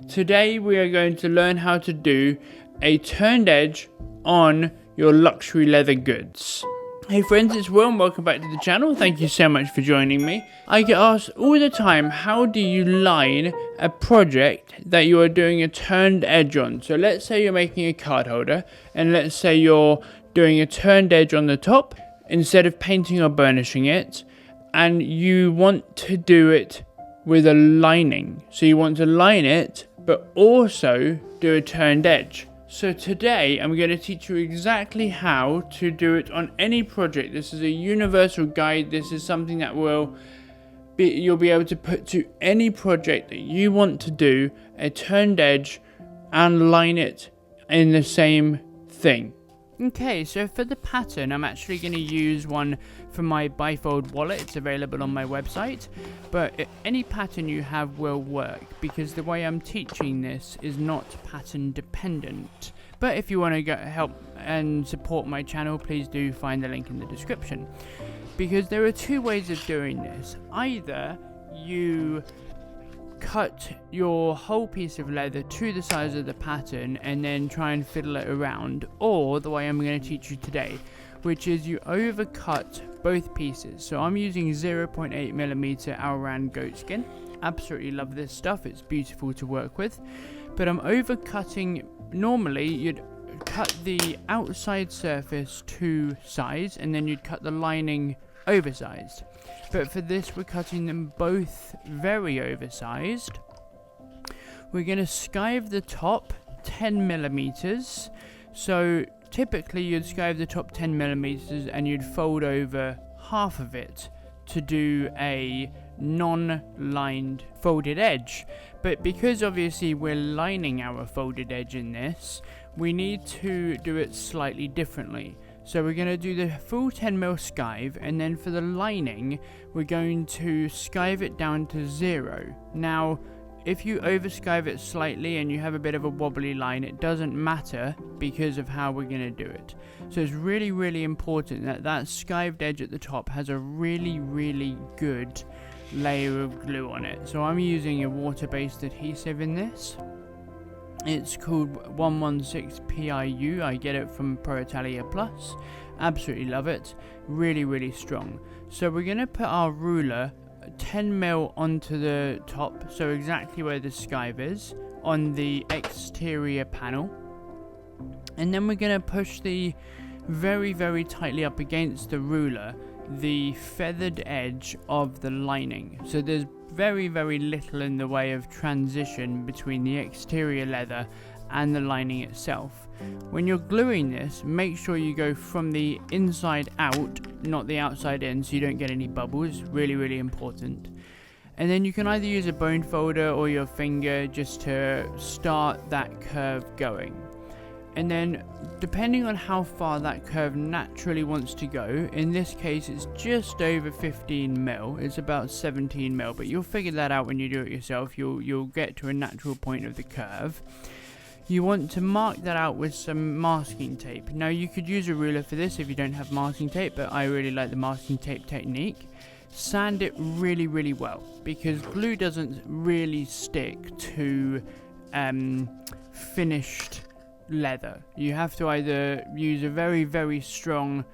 Today we are going to learn how to do a turned edge on your luxury leather goods. Hey friends, it's Will and welcome back to the channel. Thank you so much for joining me. I get asked all the time, how do you line a project that you are doing a turned edge on? So let's say you're making a card holder and let's say you're doing a turned edge on the top instead of painting or burnishing it, and you want to do it with a lining. So you want to line it but also do a turned edge. So today I'm going to teach you exactly how to do it on any project. This is a universal guide. This is something that you'll be able to put to any project that you want to do a turned edge and line it in the same thing. Okay, so for the pattern, I'm actually going to use one from my bifold wallet. It's available on my website, but any pattern you have will work because the way I'm teaching this is not pattern dependent. But if you want to help and support my channel, please do find the link in the description, because there are two ways of doing this. Either you cut your whole piece of leather to the size of the pattern and then try and fiddle it around, or the way I'm going to teach you today, which is you overcut both pieces. So I'm using 0.8mm Alran goatskin. Absolutely love this stuff, it's beautiful to work with, but I'm overcutting. Normally you'd cut the outside surface to size and then you'd cut the lining oversized, but for this we're cutting them both very oversized. We're going to skive the top 10mm. So typically you'd skive the top 10mm and you'd fold over half of it to do a non-lined folded edge, but because obviously we're lining our folded edge in this, we need to do it slightly differently. So we're going to do the full 10mm skive, and then for the lining we're going to skive it down to 0. Now if you over skive it slightly and you have a bit of a wobbly line, it doesn't matter because of how we're going to do it. So it's really important that that skived edge at the top has a really good layer of glue on it. So I'm using a water-based adhesive in this. It's called 116 PIU. I get it from Pro Italia Plus. Absolutely love it. Really strong. So we're going to put our ruler 10mm onto the top, so exactly where the skive is, on the exterior panel. And then we're going to push the very tightly up against the ruler the feathered edge of the lining. So there's very little in the way of transition between the exterior leather and the lining itself. When you're gluing this, make sure you go from the inside out, not the outside in, so you don't get any bubbles. Really important. And then you can either use a bone folder or your finger just to start that curve going. And then depending on how far that curve naturally wants to go, in this case it's just over 15mm, it's about 17mm, but you'll figure that out when you do it yourself. You'll get to a natural point of the curve. You want to mark that out with some masking tape. Now you could use a ruler for this if you don't have masking tape, but I really like the masking tape technique. Sand it really well, because glue doesn't really stick to finished leather. You have to either use a very strong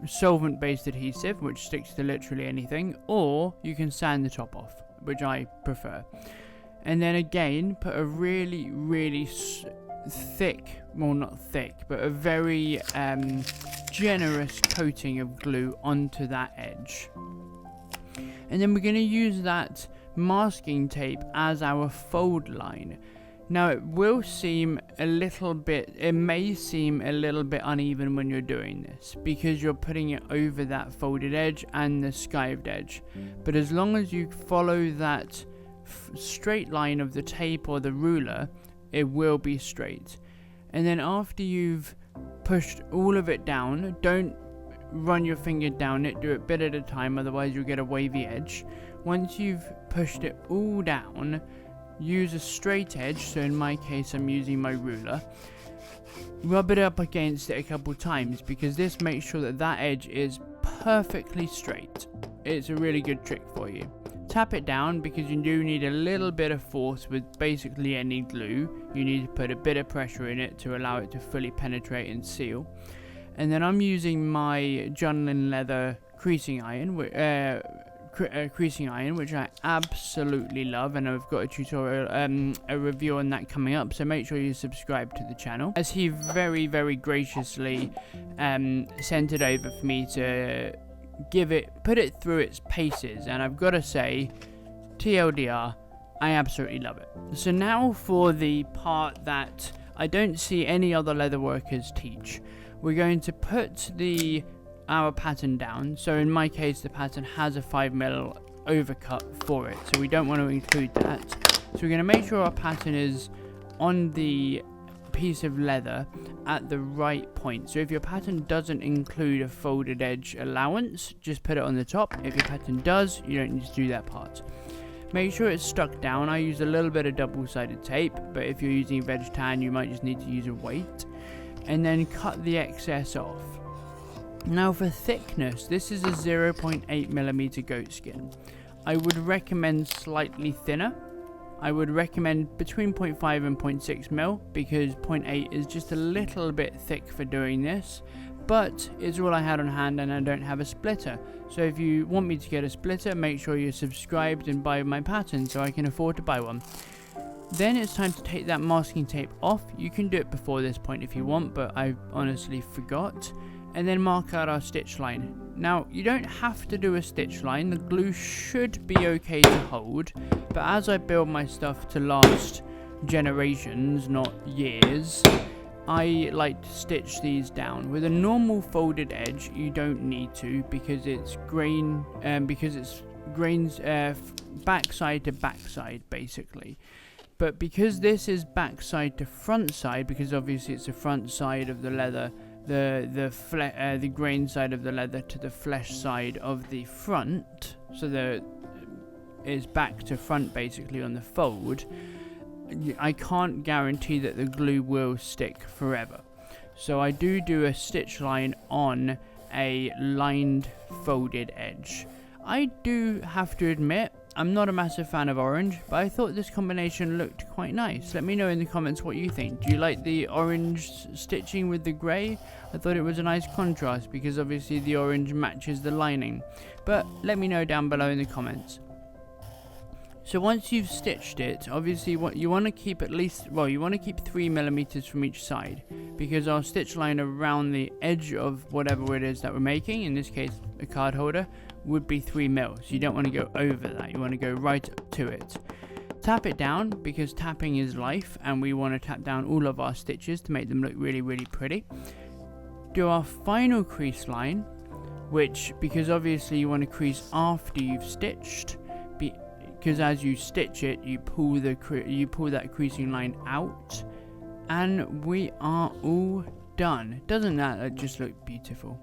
solvent based adhesive which sticks to literally anything, or you can sand the top off, which I prefer. And then again put a really thick, well not thick, but a very generous coating of glue onto that edge. And then we're going to use that masking tape as our fold line. Now it will seem a little bit, it may seem a little bit uneven when you're doing this because you're putting it over that folded edge and the skived edge, but as long as you follow that straight line of the tape or the ruler, it will be straight. And then after you've pushed all of it down, don't run your finger down it, do it bit at a time, otherwise you'll get a wavy edge. Once you've pushed it all down, use a straight edge, so in my case I'm using my ruler, rub it up against it a couple times because this makes sure that that edge is perfectly straight. It's a really good trick for you. Tap it down because you do need a little bit of force with basically any glue. You need to put a bit of pressure in it to allow it to fully penetrate and seal. And then I'm using my Junlin leather creasing iron, which I absolutely love, and I've got a tutorial, a review on that coming up, so make sure you subscribe to the channel, as he very, very graciously sent it over for me to put it through its paces, and I've got to say, TLDR, I absolutely love it. So now for the part that I don't see any other leather workers teach. We're going to put our pattern down. So in my case, the pattern has a 5mm overcut for it, so we don't want to include that. So we're going to make sure our pattern is on the piece of leather at the right point. So if your pattern doesn't include a folded edge allowance, just put it on the top. If your pattern does, you don't need to do that part. Make sure it's stuck down. I use a little bit of double-sided tape, but if you're using veg tan, you might just need to use a weight. And then cut the excess off. Now for thickness, this is a 0.8mm goat skin. I would recommend slightly thinner. I would recommend between 0.5 and 0.6 mil, because 0.8 is just a little bit thick for doing this, but it's all I had on hand and I don't have a splitter. So if you want me to get a splitter, make sure you're subscribed and buy my pattern so I can afford to buy one. Then it's time to take that masking tape off. You can do it before this point if you want, but I honestly forgot. And then mark out our stitch line. Now, you don't have to do a stitch line. The glue should be okay to hold, but as I build my stuff to last generations, not years, I like to stitch these down. With a normal folded edge, you don't need to, because it's grains backside to backside basically. But because this is backside to front side, because obviously it's the front side of the leather, the grain side of the leather to the flesh side of the front, so is back to front basically on the fold, I can't guarantee that the glue will stick forever. So I do a stitch line on a lined folded edge. I do have to admit, I'm not a massive fan of orange, but I thought this combination looked quite nice. Let me know in the comments what you think. Do you like the orange stitching with the grey? I thought it was a nice contrast because obviously the orange matches the lining. But let me know down below in the comments. So once you've stitched it, obviously what you want to keep you want to keep 3mm from each side, because our stitch line around the edge of whatever it is that we're making, in this case a card holder, would be 3mm. So you don't want to go over that, you want to go right up to it. Tap it down, because tapping is life, and we want to tap down all of our stitches to make them look really, really pretty. Do our final crease line, which, because obviously you want to crease after you've stitched, because as you stitch it, you pull that creasing line out, and we are all done. Doesn't that just look beautiful?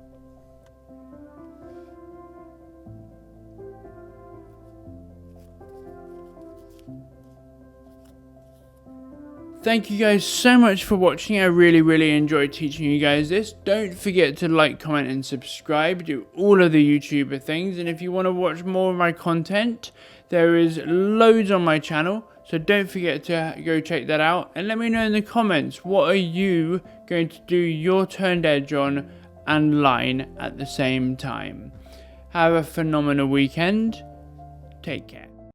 Thank you guys so much for watching. I really, really enjoyed teaching you guys this. Don't forget to like, comment, and subscribe. Do all of the YouTuber things. And if you want to watch more of my content, there is loads on my channel. So don't forget to go check that out. And let me know in the comments, what are you going to do your turned edge on and line at the same time? Have a phenomenal weekend. Take care.